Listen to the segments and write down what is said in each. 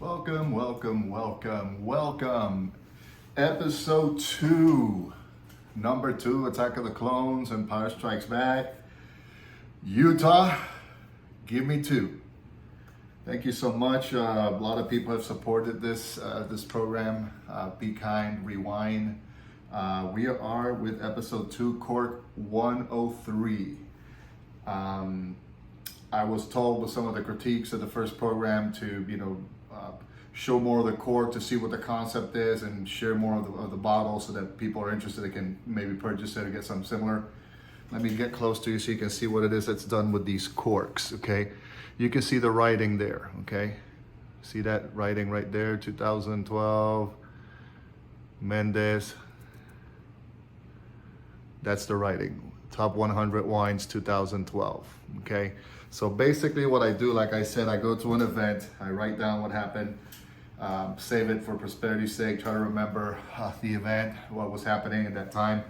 Welcome, welcome, welcome, welcome. Episode 2, number 2, Attack of the Clones, Empire Strikes Back. Utah, give me 2. Thank you so much. A lot of people have supported this program. Be kind, rewind. We are with episode 2, CORK 103. I was told with some of the critiques of the first program to, show more of the cork to see what the concept is and share more of the bottle so that people are interested. They can maybe purchase it or get something similar. Let me get close to you so you can see what it is that's done with these corks, okay? You can see the writing there, okay? See that writing right there, 2012, Mendes. That's the writing, top 100 wines 2012, okay? So basically what I do, like I said, I go to an event, I write down what happened, save it for prosperity's sake, try to remember the event, what was happening at that time.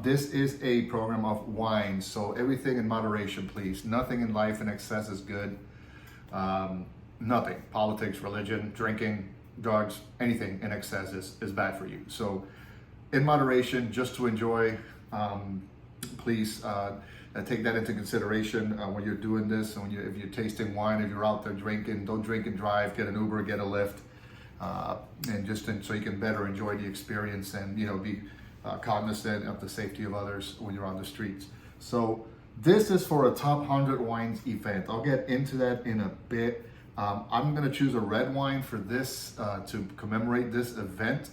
This is a program of wine, so everything in moderation, please. Nothing in life in excess is good. Nothing. Politics, religion, drinking, drugs, anything in excess is bad for you. So in moderation, just to enjoy, please take that into consideration when you're doing this. And if you're tasting wine, if you're out there drinking, don't drink and drive. Get an Uber, get a Lyft, so you can better enjoy the experience and be cognizant of the safety of others when you're on the streets. So this is for a top 100 wines event. I'll get into that in a bit. I'm going to choose a red wine for this to commemorate this event.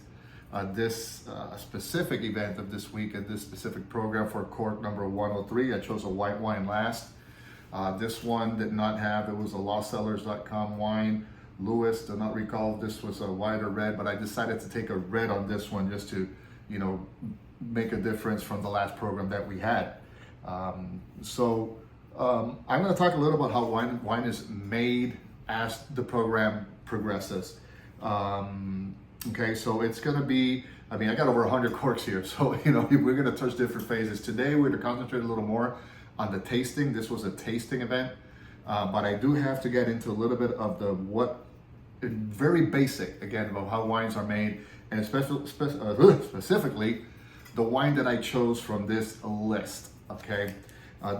This specific event of this week at this specific program for CORK number 103. I chose a white wine last. This one did not have, it was a lawsellers.com wine. Lewis, do not recall if this was a white or red, but I decided to take a red on this one just to, make a difference from the last program that we had. I'm going to talk a little about how wine is made as the program progresses. Okay, so it's going to be, I got over 100 corks here, so, we're going to touch different phases. Today, we're going to concentrate a little more on the tasting. This was a tasting event, but I do have to get into a little bit of very basic, again, about how wines are made, and specifically, the wine that I chose from this list, okay?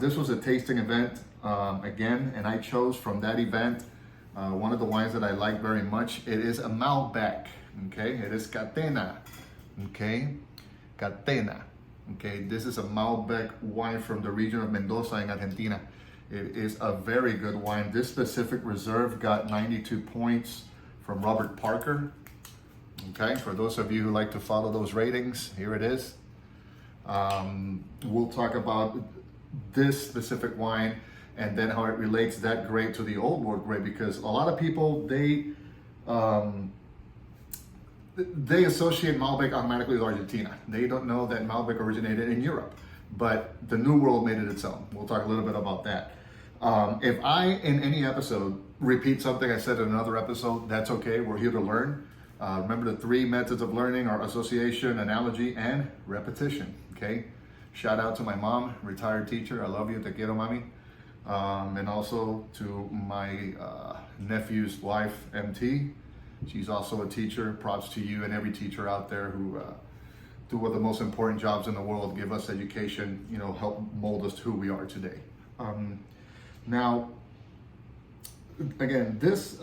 This was a tasting event, again, and I chose from that event one of the wines that I like very much. It is a Malbec. Okay, it is Catena. Okay, Catena. Okay, this is a Malbec wine from the region of Mendoza in Argentina. It is a very good wine. This specific reserve got 92 points from Robert Parker. Okay, for those of you who like to follow those ratings, here it is. We'll talk about this specific wine and then how it relates that grape to the Old World grape, because a lot of people, they associate Malbec automatically with Argentina. They don't know that Malbec originated in Europe, but the New World made it its own. We'll talk a little bit about that. If I, in any episode, repeat something I said in another episode, that's okay. We're here to learn. Remember, the 3 methods of learning are association, analogy, and repetition, okay? Shout out to my mom, retired teacher. I love you, te quiero, mami. And also to my nephew's wife, MT. She's also a teacher. Props to you and every teacher out there who do one of the most important jobs in the world, give us education, help mold us to who we are today. Now, again, this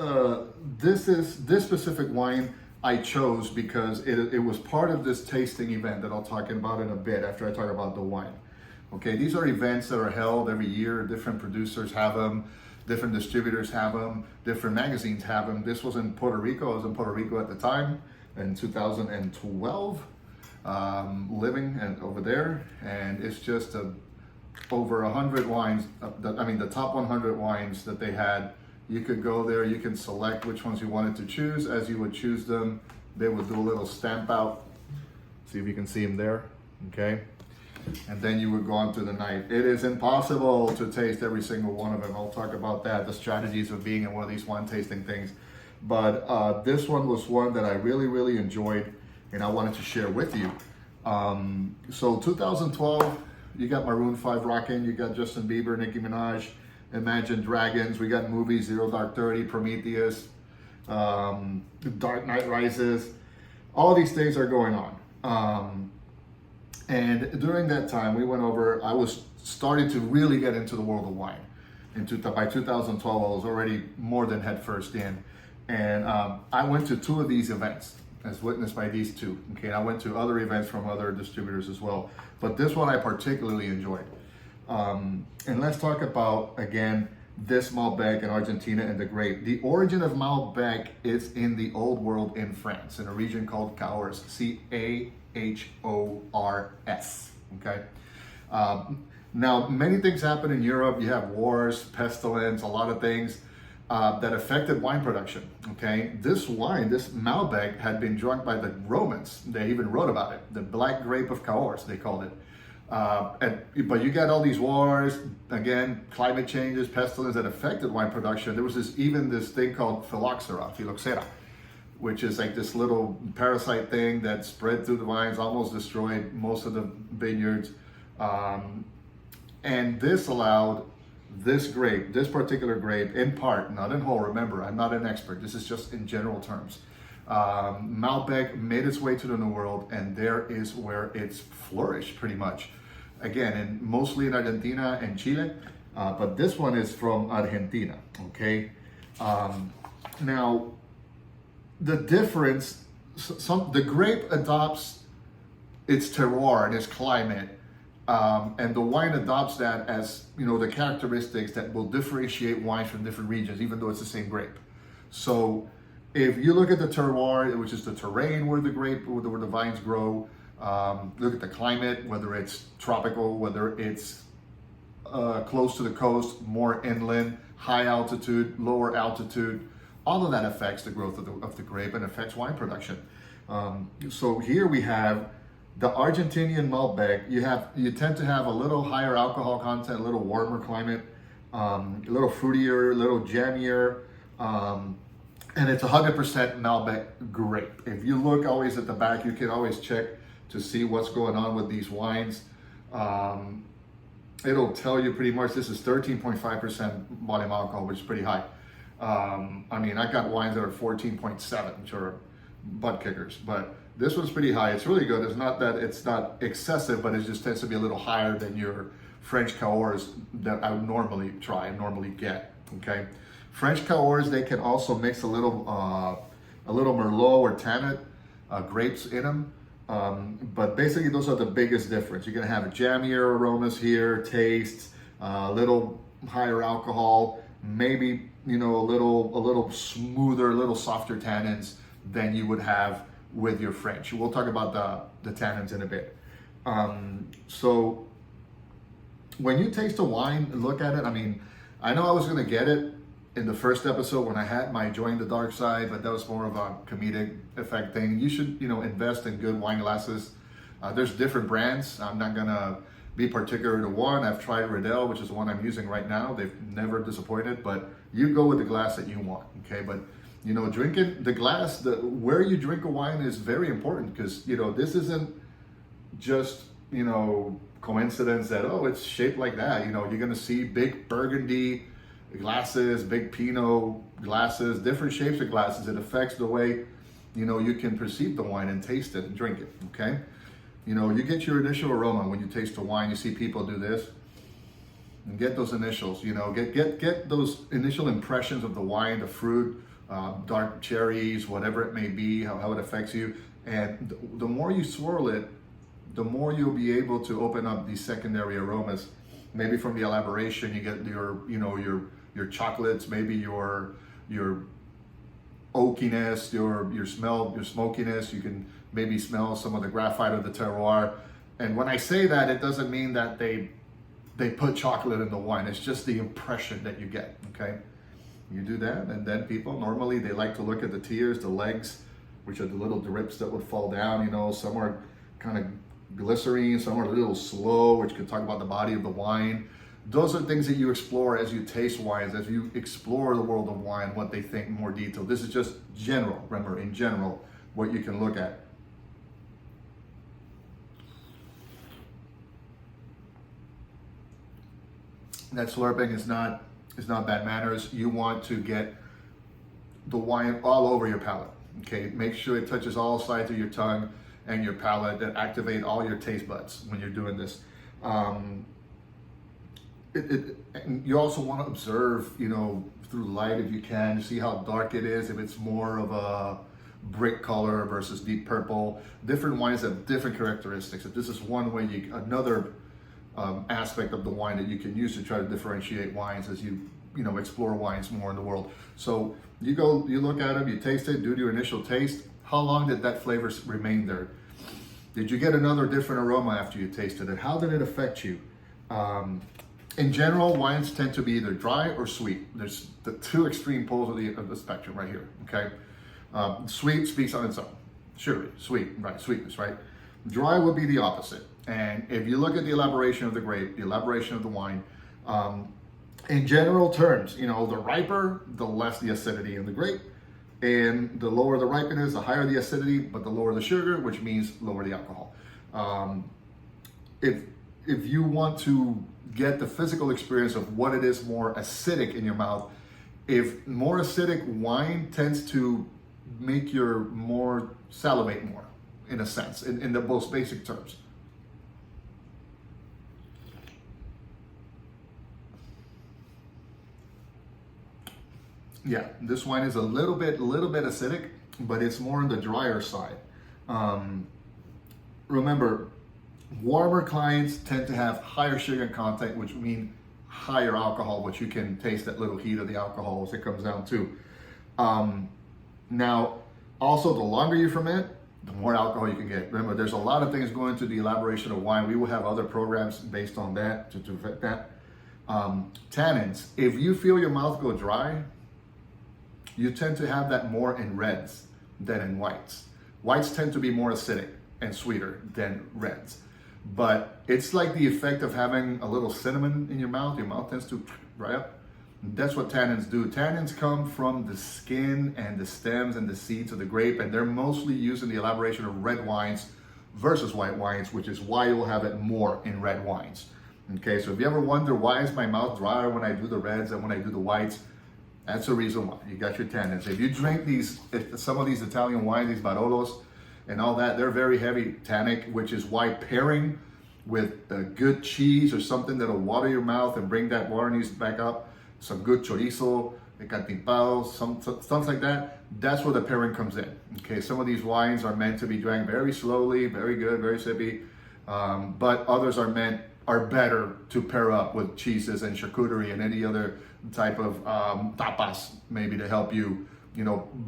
specific wine I chose because it was part of this tasting event that I'll talk about in a bit after I talk about the wine. Okay, these are events that are held every year. Different producers have them. Different distributors have them, different magazines have them. This was in Puerto Rico. I was in Puerto Rico at the time in 2012, living over there. And it's just over 100 wines. The top 100 wines that they had. You could go there, you can select which ones you wanted to choose. As you would choose them, they would do a little stamp out. See if you can see them there, okay? And then you would go on through the night. It is impossible to taste every single one of them. I'll talk about that, the strategies of being in one of these wine tasting things. But this one was one that I really, really enjoyed and I wanted to share with you. So 2012, you got Maroon 5 rocking, you got Justin Bieber, Nicki Minaj, Imagine Dragons, we got movies, Zero Dark 30, Prometheus, The Dark Knight Rises. All these things are going on. And during that time, I was starting to really get into the world of wine. By 2012, I was already more than headfirst in. And I went to two of these events, as witnessed by these two. Okay, I went to other events from other distributors as well. But this one I particularly enjoyed. And let's talk about, again, this Malbec in Argentina and the grape. The origin of Malbec is in the Old World in France, in a region called Cahors, Cahors. Okay. Now, many things happen in Europe. You have wars, pestilence, a lot of things that affected wine production. Okay. This wine, this Malbec, had been drunk by the Romans. They even wrote about it. The black grape of Cahors, they called it. But you got all these wars, again, climate changes, pestilence that affected wine production. There was this thing called phylloxera, which is like this little parasite thing that spread through the vines, almost destroyed most of the vineyards. And this allowed this particular grape, in part, not in whole, remember, I'm not an expert, this is just in general terms. Malbec made its way to the New World, and there is where it's flourished pretty much. Again, mostly in Argentina and Chile, but this one is from Argentina, okay? Now, the difference, the grape adopts its terroir and its climate, and the wine adopts that as, the characteristics that will differentiate wines from different regions, even though it's the same grape. So if you look at the terroir, which is the terrain where the vines grow, look at the climate, whether it's tropical, whether it's close to the coast, more inland, high altitude, lower altitude, all of that affects the growth of the grape and affects wine production. So here we have the Argentinian Malbec. You tend to have a little higher alcohol content, a little warmer climate, a little fruitier, a little jammier, and it's 100% Malbec grape. If you look always at the back, you can always check to see what's going on with these wines. It'll tell you pretty much this is 13.5% volume alcohol, which is pretty high. I got wines that are 14.7, which are butt kickers, but this one's pretty high. It's really good. It's not excessive, but it just tends to be a little higher than your French Cahors that I would normally get. Okay, French Cahors, they can also mix a little Merlot or Tanat grapes in them. But basically those are the biggest difference. You're gonna have jammier aromas here, tastes, a little higher alcohol, maybe, a little smoother, a little softer tannins than you would have with your French. We'll talk about the tannins in a bit. So when you taste a wine, look at it. I know I was gonna get it in the first episode when I had my Join the Dark Side, but that was more of a comedic effect thing. You should, invest in good wine glasses. There's different brands. I'm not gonna be particular to one. I've tried Riedel, which is the one I'm using right now. They've never disappointed, but you go with the glass that you want, okay? But, drinking the glass, where you drink a wine is very important because, this isn't just, coincidence that, it's shaped like that. You're gonna see big Burgundy glasses, big Pinot glasses, different shapes of glasses. It affects the way, you can perceive the wine and taste it and drink it, okay? You get your initial aroma when you taste the wine. You see people do this and get those initials, get those initial impressions of the wine, the fruit, dark cherries, whatever it may be, how it affects you. And the more you swirl it, the more you'll be able to open up these secondary aromas. Maybe from the elaboration, you get your chocolates, maybe your oakiness, your smell, your smokiness. You can maybe smell some of the graphite of the terroir. And when I say that, it doesn't mean that they put chocolate in the wine. It's just the impression that you get, okay? You do that, and then people, normally they like to look at the tiers, the legs, which are the little drips that would fall down. Some are kind of glycerine, some are a little slow, which could talk about the body of the wine. Those are things that you explore as you taste wines, as you explore the world of wine, what they think in more detail. This is just general, remember, in general, what you can look at. That slurping is not bad manners. You want to get the wine all over your palate. Okay, make sure it touches all sides of your tongue and your palate, that activate all your taste buds when you're doing this. And you also want to observe, through light if you can, see how dark it is, if it's more of a brick color versus deep purple. Different wines have different characteristics. If this is one way, another aspect of the wine that you can use to try to differentiate wines as you explore wines more in the world. So you look at them, you taste it, do your initial taste. How long did that flavor remain there? Did you get another different aroma after you tasted it? How did it affect you? In general, wines tend to be either dry or sweet. There's the two extreme poles of the spectrum right here, okay? Sweet speaks on its own. Surely, sweet, right, sweetness, right? Dry would be the opposite. And if you look at the elaboration of the grape, the elaboration of the wine, in general terms, the riper, the less the acidity in the grape. And the lower the ripeness, the higher the acidity, but the lower the sugar, which means lower the alcohol. If you want to get the physical experience of what it is more acidic in your mouth, if more acidic wine tends to make your more salivate more, in a sense, in the most basic terms. Yeah, this wine is a little bit acidic, but it's more on the drier side. Remember, warmer climates tend to have higher sugar content, which mean higher alcohol, which you can taste that little heat of the alcohol as it comes down too. Now, also the longer you ferment, the more alcohol you can get. Remember, there's a lot of things going to the elaboration of wine. We will have other programs based on that to affect that. Tannins, if you feel your mouth go dry, you tend to have that more in reds than in whites. Whites tend to be more acidic and sweeter than reds. But it's like the effect of having a little cinnamon in your mouth. Your mouth tends to dry up. That's what tannins do. Tannins come from the skin and the stems and the seeds of the grape, and they're mostly used in the elaboration of red wines versus white wines, which is why you'll have it more in red wines. Okay, so if you ever wonder why is my mouth drier when I do the reds and when I do the whites, that's the reason why. You got your tannins. If you drink some of these Italian wines, these Barolos and all that, they're very heavy tannic, which is why pairing with a good cheese or something that'll water your mouth and bring that wateriness back up, some good chorizo, cantimpados, stuff like that, that's where the pairing comes in. Okay, some of these wines are meant to be drank very slowly, very good, very sippy, but others are better to pair up with cheeses and charcuterie and any other type of tapas, maybe, to help you,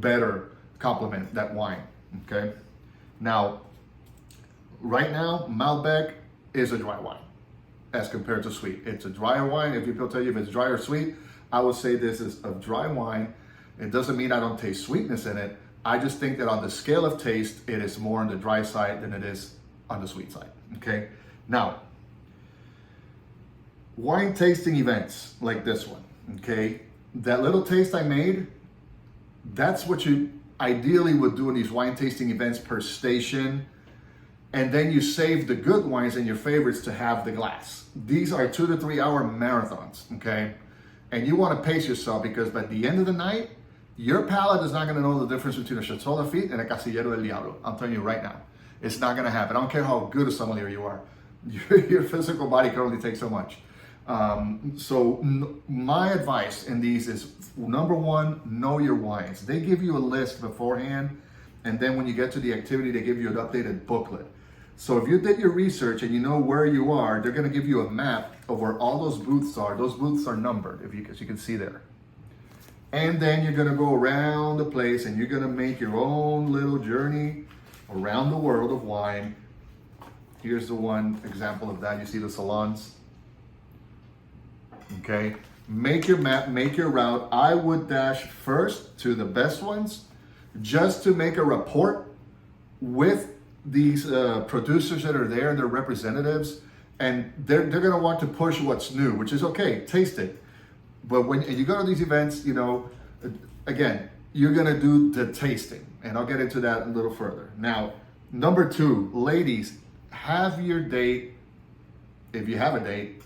better complement that wine. Okay. Now, right now, Malbec is a dry wine as compared to sweet. It's a drier wine. If people tell you if it's dry or sweet, I would say this is a dry wine. It doesn't mean I don't taste sweetness in it. I just think that on the scale of taste, it is more on the dry side than it is on the sweet side. Okay. Now, wine tasting events like this one. Okay, that little taste I made, that's what you ideally would do in these wine tasting events per station. And then you save the good wines and your favorites to have the glass. These are 2 to 3 hour marathons, okay? And you want to pace yourself, because by the end of the night, your palate is not going to know the difference between a Chateau Lafite and a Casillero del Diablo. I'm telling you right now, it's not going to happen. I don't care how good a sommelier you are. Your physical body can only take so much. My advice in these is, number one, know your wines. They give you a list beforehand, and then when you get to the activity, they give you an updated booklet. So if you did your research and you know where you are, they're going to give you a map of where all those booths are. Those booths are numbered, as you can see there. And then you're going to go around the place and you're going to make your own little journey around the world of wine. Here's the one example of that. You see the salons? Okay, make your map, make your route. I would dash first to the best ones just to make a rapport with these producers that are there and their representatives, and they're going to want to push what's new, which is okay, taste it. But when you go to these events, again, you're going to do the tasting, and I'll get into that a little further. Now, number 2, ladies, have your date, if you have a date,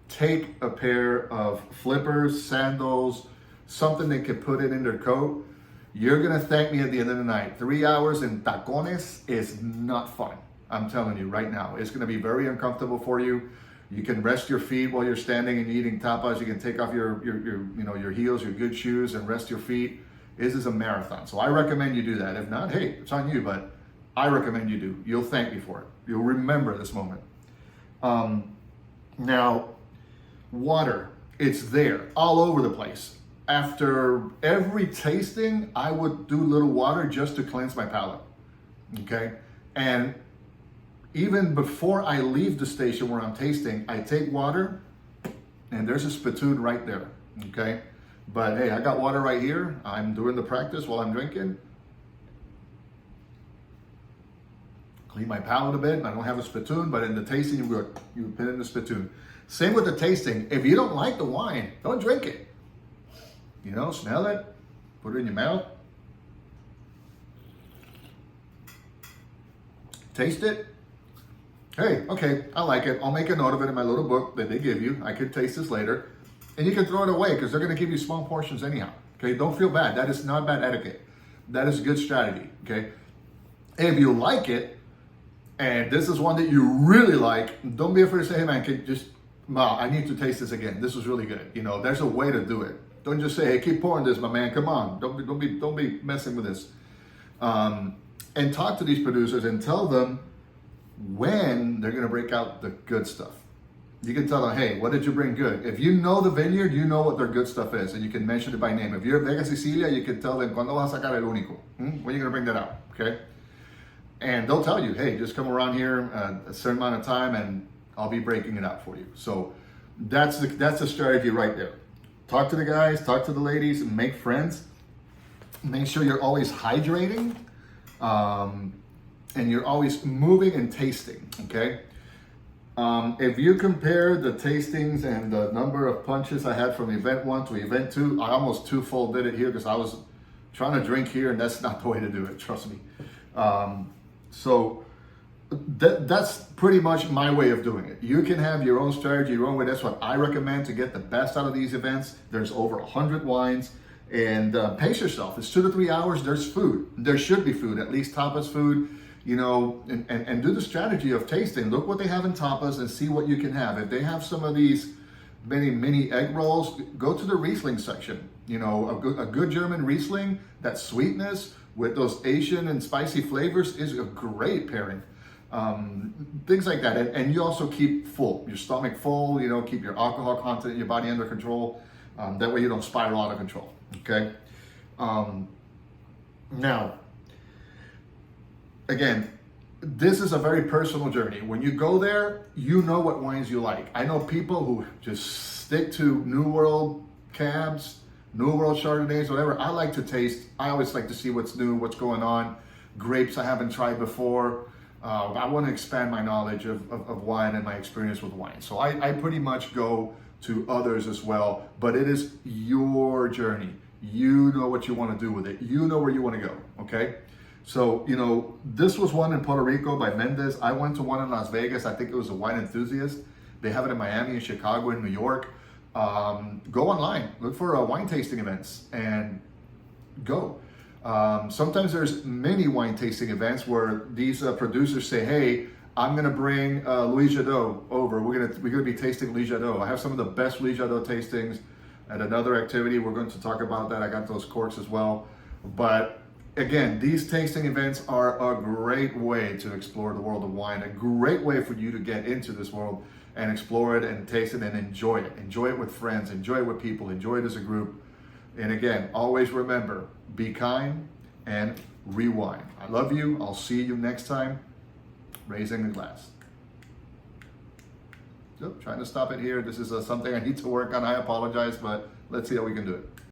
take a pair of flippers, sandals, something they can put it in their coat, You're gonna thank me at the end of the night. 3 hours in tacones is not fun. I'm telling you right now. It's gonna be very uncomfortable for you. You can rest your feet while you're standing and eating tapas. You can take off your heels, your good shoes, and rest your feet. This is a marathon. So I recommend you do that. If not, hey, it's on you, but I recommend you do. You'll thank me for it. You'll remember this moment. Now, water, it's there all over the place. After every tasting, I would do a little water just to cleanse my palate, okay? And even before I leave the station where I'm tasting, I take water, and there's a spittoon right there, okay? But hey, I got water right here. I'm doing the practice while I'm drinking. Clean my palate a bit. I don't have a spittoon, but in the tasting, you put in the spittoon. Same with the tasting. If you don't like the wine, don't drink it. You know, smell it, put it in your mouth, taste it. Hey, okay, I like it. I'll make a note of it in my little book that they give you. I could taste this later. And you can throw it away because they're going to give you small portions anyhow. Okay, don't feel bad. That is not bad etiquette. That is a good strategy. Okay, if you like it, and this is one that you really like, don't be afraid to say, hey man, I need to taste this again. This was really good. You know, there's a way to do it. Don't just say, hey, keep pouring this, my man. Come on. Don't be messing with this. And talk to these producers and tell them when they're going to break out the good stuff. You can tell them, hey, what did you bring good? If you know the vineyard, you know what their good stuff is, and you can mention it by name. If you're at Vega Sicilia, you can tell them, ¿Cuándo vas a sacar el único? When are you going to bring that out? Okay? And they'll tell you, hey, just come around here a certain amount of time, and I'll be breaking it out for you. So that's the strategy right there. Talk to the guys, talk to the ladies, and make friends. Make sure you're always hydrating, and you're always moving and tasting, okay? If you compare the tastings and the number of punches I had from event 1 to event 2, I almost two-fold it here because I was trying to drink here, and that's not the way to do it, trust me. So that's pretty much my way of doing it. You can have your own strategy, your own way. That's what I recommend to get the best out of these events. There's over 100 wines, and pace yourself. It's 2 to 3 hours. There's food. There should be food, at least tapas food, you know, and do the strategy of tasting. Look what they have in tapas and see what you can have. If they have some of these mini egg rolls, go to the Riesling section. You know, a good German Riesling, that sweetness with those Asian and spicy flavors is a great pairing. Things like that, and you also keep full, your stomach full, you know, keep your alcohol content in your body under control. That way you don't spiral out of control, okay? Now, again, this is a very personal journey. When you go there, you know what wines you like. I know people who just stick to New World cabs, New World Chardonnays, whatever. I like to taste. I always like to see what's new, what's going on. Grapes I haven't tried before. I want to expand my knowledge of wine and my experience with wine. So I pretty much go to others as well, but it is your journey. You know what you want to do with it. You know where you want to go, okay? So, you know, this was one in Puerto Rico by Mendez. I went to one in Las Vegas. I think it was a Wine Enthusiast. They have it in Miami, in Chicago, in New York. Go online, look for wine tasting events and go. Sometimes there's many wine tasting events where these producers say, hey, I'm gonna bring Louis Jadot over. We're gonna be tasting Louis Jadot. I have some of the best Louis Jadot tastings at another activity. We're going to talk about that. I got those corks as well. But again, these tasting events are a great way to explore the world of wine, a great way for you to get into this world and explore it and taste it and enjoy it. Enjoy it with friends, enjoy it with people, enjoy it as a group. And again, always remember, be kind and rewind. I love you. I'll see you next time. Raising the glass. So, trying to stop it here. This is something I need to work on. I apologize, but let's see how we can do it.